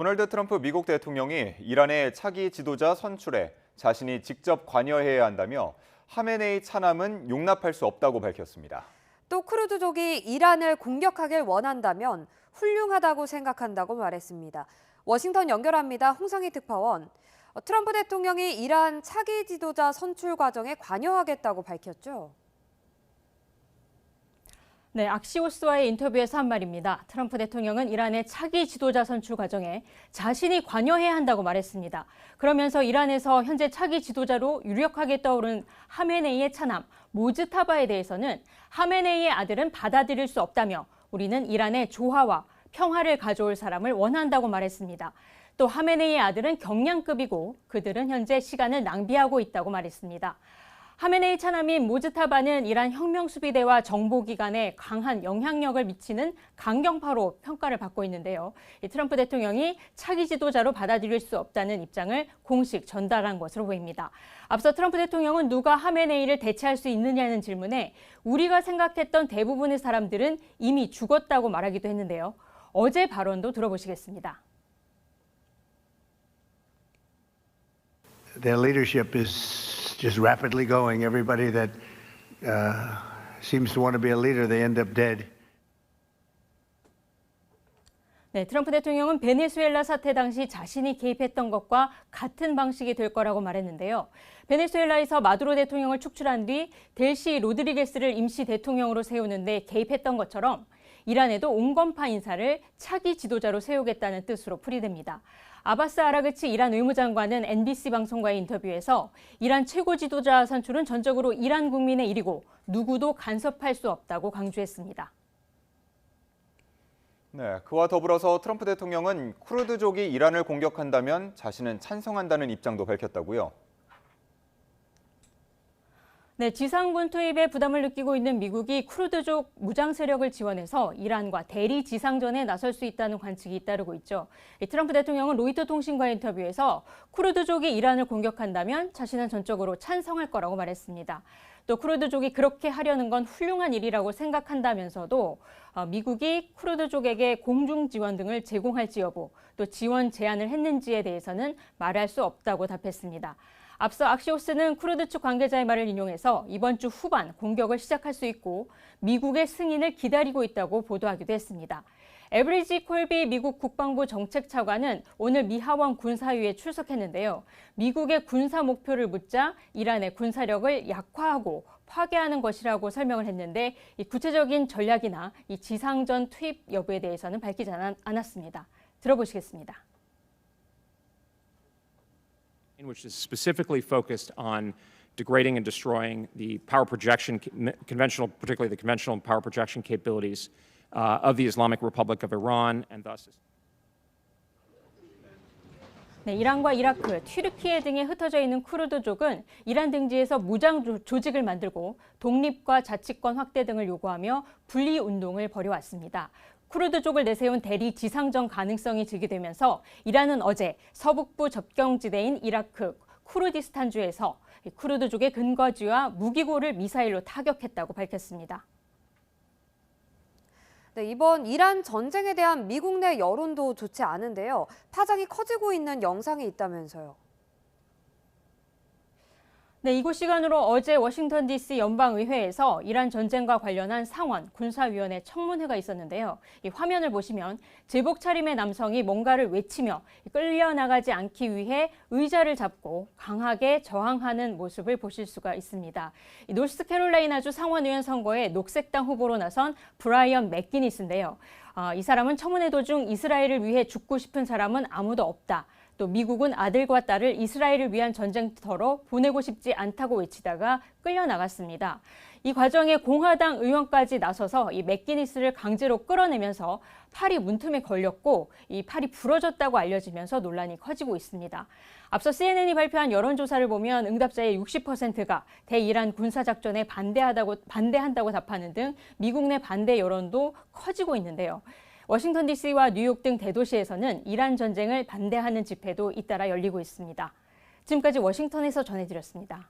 도널드 트럼프 미국 대통령이 이란의 차기 지도자 선출에 자신이 직접 관여해야 한다며 하메네이 차남은 용납할 수 없다고 밝혔습니다. 또 쿠르드족이 이란을 공격하길 원한다면 훌륭하다고 생각한다고 말했습니다. 워싱턴 연결합니다. 홍상희 특파원. 트럼프 대통령이 이란 차기 지도자 선출 과정에 관여하겠다고 밝혔죠. 네, 악시오스와의 인터뷰에서 한 말입니다. 트럼프 대통령은 이란의 차기 지도자 선출 과정에 자신이 관여해야 한다고 말했습니다. 그러면서 이란에서 현재 차기 지도자로 유력하게 떠오른 하메네이의 차남 모즈타바에 대해서는 하메네이의 아들은 받아들일 수 없다며 우리는 이란의 조화와 평화를 가져올 사람을 원한다고 말했습니다. 또 하메네이의 아들은 경량급이고 그들은 현재 시간을 낭비하고 있다고 말했습니다. 하메네이 차남인 모즈타바는 이란 혁명수비대와 정보기관에 강한 영향력을 미치는 강경파로 평가를 받고 있는데요. 트럼프 대통령이 차기 지도자로 받아들일 수 없다는 입장을 공식 전달한 것으로 보입니다. 앞서 트럼프 대통령은 누가 하메네이를 대체할 수 있느냐는 질문에 우리가 생각했던 대부분의 사람들은 이미 죽었다고 말하기도 했는데요. 어제 발언도 들어보시겠습니다. Their leadership is just rapidly going. Everybody that seems to want to be a leader, they end up dead. 네, 트럼프 대통령은 베네수엘라 사태 당시 자신이 개입했던 것과 같은 방식이 될 거라고 말했는데요. 베네수엘라에서 마두로 대통령을 축출한 뒤 델시 로드리게스를 임시 대통령으로 세우는 데 개입했던 것처럼 이란에도 온건파 인사를 차기 지도자로 세우겠다는 뜻으로 풀이됩니다. 아바스 아라그치 이란 의무장관은 NBC 방송과의 인터뷰에서 이란 최고 지도자 선출은 전적으로 이란 국민의 일이고 누구도 간섭할 수 없다고 강조했습니다. 네, 그와 더불어서 트럼프 대통령은 쿠르드족이 이란을 공격한다면 자신은 찬성한다는 입장도 밝혔다고요. 네, 지상군 투입에 부담을 느끼고 있는 미국이 쿠르드족 무장 세력을 지원해서 이란과 대리 지상전에 나설 수 있다는 관측이 잇따르고 있죠. 트럼프 대통령은 로이터 통신과의 인터뷰에서 쿠르드족이 이란을 공격한다면 자신은 전적으로 찬성할 거라고 말했습니다. 또 쿠르드족이 그렇게 하려는 건 훌륭한 일이라고 생각한다면서도 미국이 쿠르드족에게 공중 지원 등을 제공할지 여부, 또 지원 제안을 했는지에 대해서는 말할 수 없다고 답했습니다. 앞서 악시오스는 쿠르드 측 관계자의 말을 인용해서 이번 주 후반 공격을 시작할 수 있고 미국의 승인을 기다리고 있다고 보도하기도 했습니다. 에브리지 콜비 미국 국방부 정책차관은 오늘 미 하원 군사위에 출석했는데요. 미국의 군사 목표를 묻자 이란의 군사력을 약화하고 파괴하는 것이라고 설명을 했는데 이 구체적인 전략이나 이 지상전 투입 여부에 대해서는 밝히지 않았습니다. 들어보시겠습니다. Which is specifically focused on degrading and destroying the power projection, particularly the conventional power projection capabilities of the Islamic Republic of Iran, and thus. 네, 이란과 이라크, 튀르키예 등에 흩어져 있는 쿠르드족은 이란 등지에서 무장 조직을 만들고 독립과 자치권 확대 등을 요구하며 분리 운동을 벌여왔습니다. 쿠르드족을 내세운 대리 지상전 가능성이 제기되면서 이란은 어제 서북부 접경지대인 이라크 쿠르디스탄주에서 쿠르드족의 근거지와 무기고를 미사일로 타격했다고 밝혔습니다. 네, 이번 이란 전쟁에 대한 미국 내 여론도 좋지 않은데요. 파장이 커지고 있는 영상이 있다면서요. 네, 이곳 시간으로 어제 워싱턴 DC 연방의회에서 이란 전쟁과 관련한 상원 군사위원회 청문회가 있었는데요. 이 화면을 보시면 제복 차림의 남성이 뭔가를 외치며 끌려나가지 않기 위해 의자를 잡고 강하게 저항하는 모습을 보실 수가 있습니다. 이 노스캐롤라이나주 상원의원 선거에 녹색당 후보로 나선 브라이언 맥기니스인데요. 이 사람은 청문회 도중 이스라엘을 위해 죽고 싶은 사람은 아무도 없다. 또 미국은 아들과 딸을 이스라엘을 위한 전쟁터로 보내고 싶지 않다고 외치다가 끌려나갔습니다. 이 과정에 공화당 의원까지 나서서 이 맥기니스를 강제로 끌어내면서 팔이 문틈에 걸렸고 이 팔이 부러졌다고 알려지면서 논란이 커지고 있습니다. 앞서 CNN이 발표한 여론조사를 보면 응답자의 60%가 대이란 군사작전에 반대한다고 답하는 등 미국 내 반대 여론도 커지고 있는데요. 워싱턴 DC와 뉴욕 등 대도시에서는 이란 전쟁을 반대하는 집회도 잇따라 열리고 있습니다. 지금까지 워싱턴에서 전해드렸습니다.